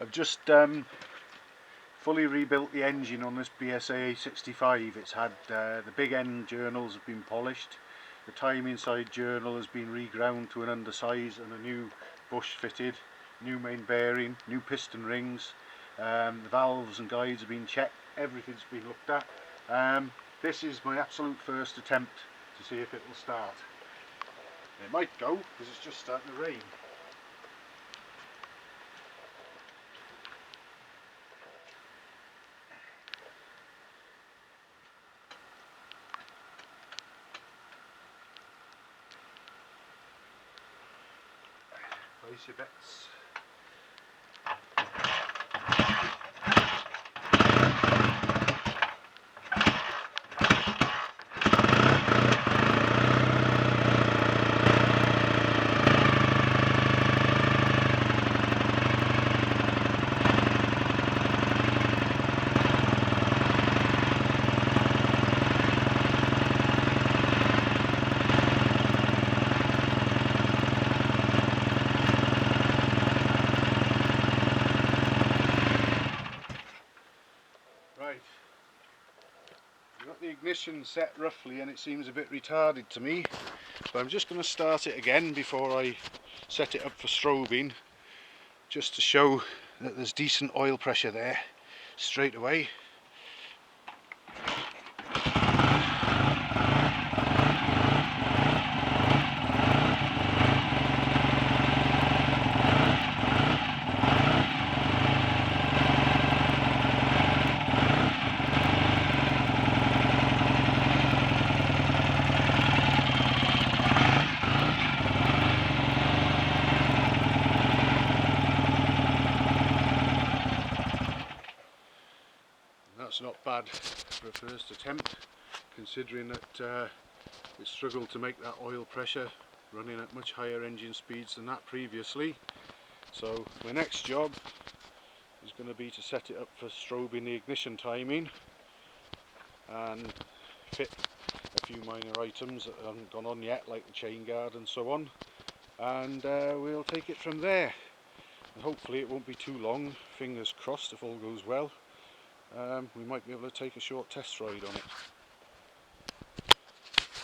I've just fully rebuilt the engine on this BSA A65. It's had the big end journals have been polished, the timing side journal has been reground to an undersize and a new bush fitted, new main bearing, new piston rings, the valves and guides have been checked, everything's been looked at. This is my absolute first attempt to see if it will start. It might go because it's just starting to rain. Place your bets. Right, I've got the ignition set roughly and it seems a bit retarded to me, but I'm just going to start it again before I set it up for strobing, just to show that there's decent oil pressure there straight away. That's not bad for a first attempt, considering that it struggled to make that oil pressure running at much higher engine speeds than that previously. So my next job is going to be to set it up for strobing the ignition timing and fit a few minor items that haven't gone on yet, like the chain guard and so on, and we'll take it from there. And hopefully it won't be too long, fingers crossed if all goes well. We might be able to take a short test ride on it.